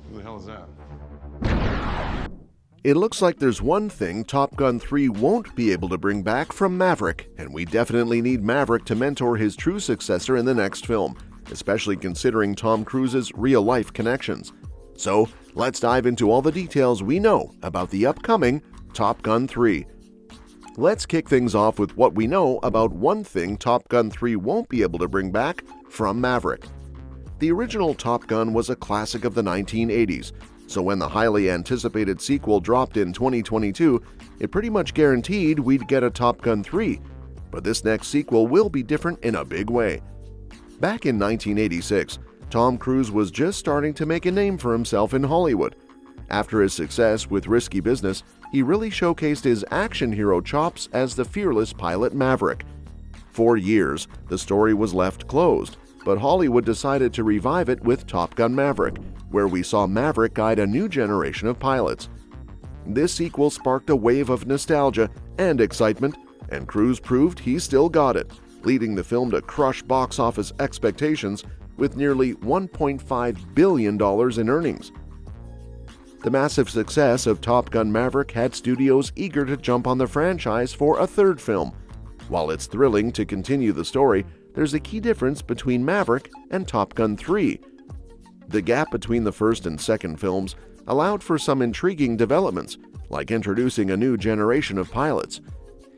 Who the hell is that? It looks like there's one thing Top Gun 3 won't be able to bring back from Maverick, and we definitely need Maverick to mentor his true successor in the next film, especially considering Tom Cruise's real-life connections. So, let's dive into all the details we know about the upcoming Top Gun 3. Let's kick things off with what we know about one thing Top Gun 3 won't be able to bring back from Maverick. The original Top Gun was a classic of the 1980s, so when the highly anticipated sequel dropped in 2022, it pretty much guaranteed we'd get a Top Gun 3, but this next sequel will be different in a big way. Back in 1986, Tom Cruise was just starting to make a name for himself in Hollywood. After his success with Risky Business, he really showcased his action hero chops as the fearless pilot Maverick. For years, the story was left closed, but Hollywood decided to revive it with Top Gun Maverick, where we saw Maverick guide a new generation of pilots. This sequel sparked a wave of nostalgia and excitement, and Cruise proved he still got it, leading the film to crush box office expectations with nearly $1.5 billion in earnings. The massive success of Top Gun Maverick had studios eager to jump on the franchise for a third film. While it's thrilling to continue the story, there's a key difference between Maverick and Top Gun 3. The gap between the first and second films allowed for some intriguing developments, like introducing a new generation of pilots.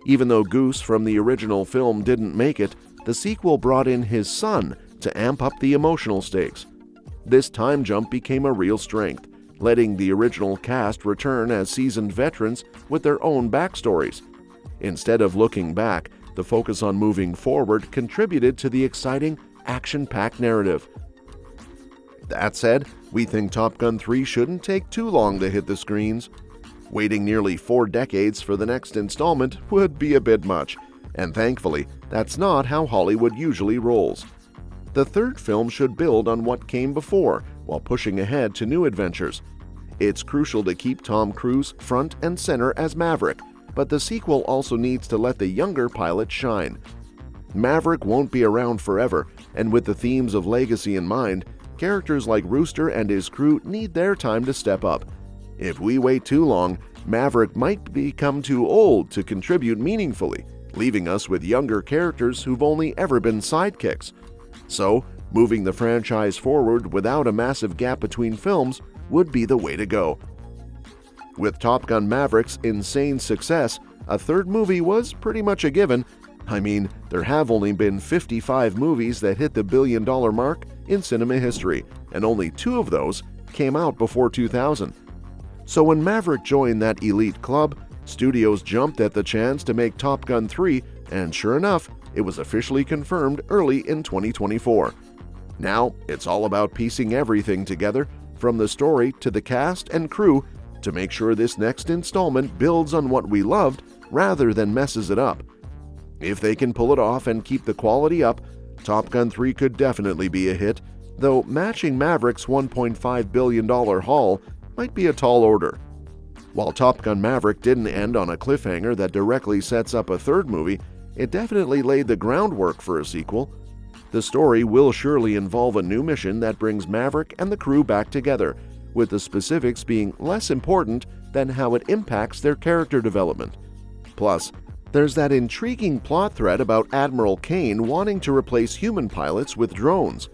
Even though Goose from the original film didn't make it, the sequel brought in his son to amp up the emotional stakes. This time jump became a real strength, letting the original cast return as seasoned veterans with their own backstories. Instead of looking back, the focus on moving forward contributed to the exciting, action-packed narrative. That said, we think Top Gun 3 shouldn't take too long to hit the screens. Waiting nearly 4 decades for the next installment would be a bit much, and thankfully, that's not how Hollywood usually rolls. The third film should build on what came before, while pushing ahead to new adventures. It's crucial to keep Tom Cruise front and center as Maverick, but the sequel also needs to let the younger pilot shine. Maverick won't be around forever, and with the themes of legacy in mind, characters like Rooster and his crew need their time to step up. If we wait too long, Maverick might become too old to contribute meaningfully, leaving us with younger characters who've only ever been sidekicks. So, moving the franchise forward without a massive gap between films would be the way to go. With Top Gun Maverick's insane success, a third movie was pretty much a given. I mean, there have only been 55 movies that hit the billion-dollar mark in cinema history, and only 2 of those came out before 2000. So when Maverick joined that elite club, studios jumped at the chance to make Top Gun 3, and sure enough, it was officially confirmed early in 2024. Now, it's all about piecing everything together, from the story to the cast and crew, to make sure this next installment builds on what we loved rather than messes it up. If they can pull it off and keep the quality up, Top Gun 3 could definitely be a hit, though matching Maverick's $1.5 billion haul might be a tall order. While Top Gun Maverick didn't end on a cliffhanger that directly sets up a third movie, it definitely laid the groundwork for a sequel. The story will surely involve a new mission that brings Maverick and the crew back together, with the specifics being less important than how it impacts their character development. Plus, there's that intriguing plot thread about Admiral Kane wanting to replace human pilots with drones.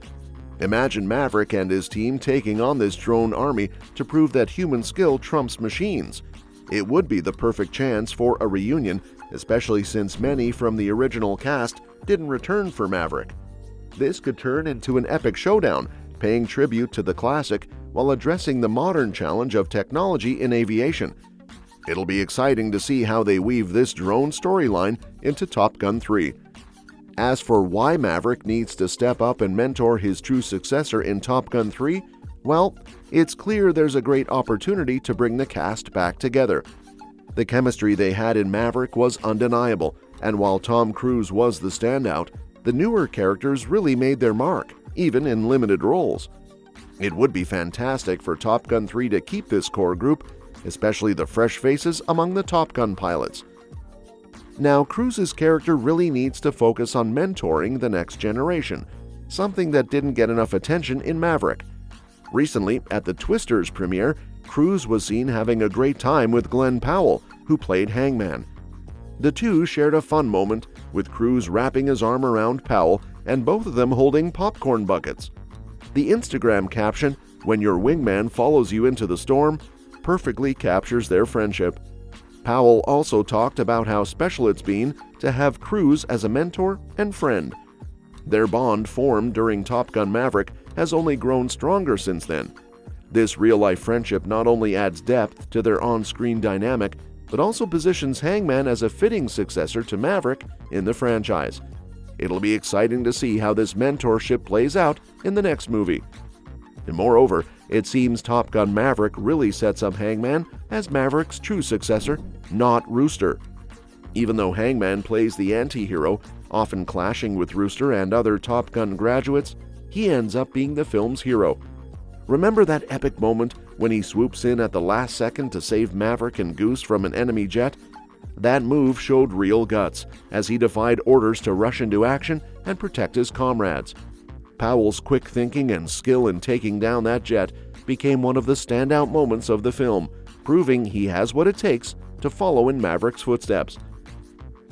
Imagine Maverick and his team taking on this drone army to prove that human skill trumps machines. It would be the perfect chance for a reunion, especially since many from the original cast didn't return for Maverick. This could turn into an epic showdown, paying tribute to the classic while addressing the modern challenge of technology in aviation. It'll be exciting to see how they weave this drone storyline into Top Gun 3. As for why Maverick needs to step up and mentor his true successor in Top Gun 3, well, it's clear there's a great opportunity to bring the cast back together. The chemistry they had in Maverick was undeniable, and while Tom Cruise was the standout, the newer characters really made their mark, even in limited roles. It would be fantastic for Top Gun 3 to keep this core group, especially the fresh faces among the Top Gun pilots. Now, Cruise's character really needs to focus on mentoring the next generation, something that didn't get enough attention in Maverick. Recently, at the Twisters premiere, Cruise was seen having a great time with Glenn Powell, who played Hangman. The two shared a fun moment, with Cruise wrapping his arm around Powell and both of them holding popcorn buckets. The Instagram caption, "When your wingman follows you into the storm," perfectly captures their friendship. Powell also talked about how special it's been to have Cruise as a mentor and friend. Their bond formed during Top Gun Maverick has only grown stronger since then. This real-life friendship not only adds depth to their on-screen dynamic, but also positions Hangman as a fitting successor to Maverick in the franchise. It'll be exciting to see how this mentorship plays out in the next movie. And moreover, it seems Top Gun Maverick really sets up Hangman as Maverick's true successor, not Rooster. Even though Hangman plays the anti-hero, often clashing with Rooster and other Top Gun graduates, he ends up being the film's hero. Remember that epic moment when he swoops in at the last second to save Maverick and Goose from an enemy jet? That move showed real guts, as he defied orders to rush into action and protect his comrades. Powell's quick thinking and skill in taking down that jet became one of the standout moments of the film, proving he has what it takes to follow in Maverick's footsteps.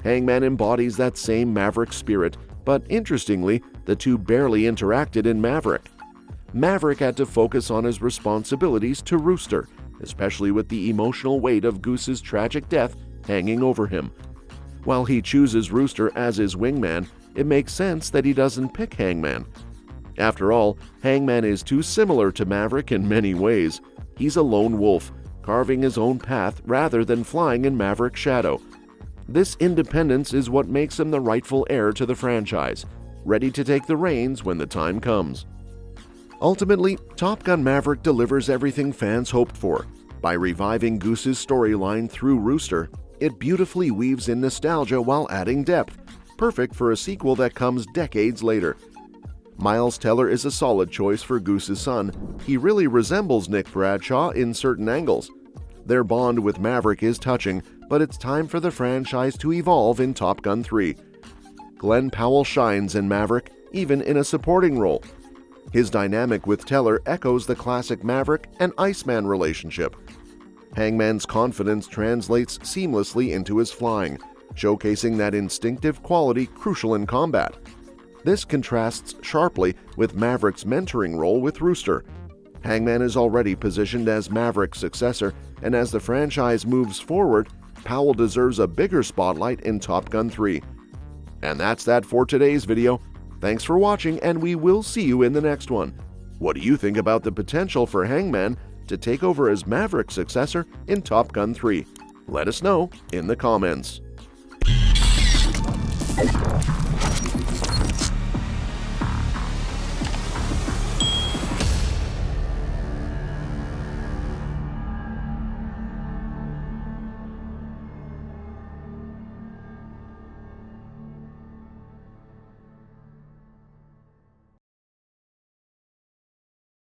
Hangman embodies that same Maverick spirit, but interestingly, the two barely interacted in Maverick. Maverick had to focus on his responsibilities to Rooster, especially with the emotional weight of Goose's tragic death hanging over him. While he chooses Rooster as his wingman, it makes sense that he doesn't pick Hangman. After all, Hangman is too similar to Maverick in many ways. He's a lone wolf, carving his own path rather than flying in Maverick's shadow. This independence is what makes him the rightful heir to the franchise, ready to take the reins when the time comes. Ultimately, Top Gun Maverick delivers everything fans hoped for. By reviving Goose's storyline through Rooster, it beautifully weaves in nostalgia while adding depth, perfect for a sequel that comes decades later. Miles Teller is a solid choice for Goose's son. He really resembles Nick Bradshaw in certain angles. Their bond with Maverick is touching, but it's time for the franchise to evolve in Top Gun 3. Glenn Powell shines in Maverick, even in a supporting role. His dynamic with Teller echoes the classic Maverick and Iceman relationship. Hangman's confidence translates seamlessly into his flying, showcasing that instinctive quality crucial in combat. This contrasts sharply with Maverick's mentoring role with Rooster. Hangman is already positioned as Maverick's successor, and as the franchise moves forward, Powell deserves a bigger spotlight in Top Gun 3. And that's that for today's video. Thanks for watching, and we will see you in the next one. What do you think about the potential for Hangman to take over as Maverick's successor in Top Gun 3? Let us know in the comments.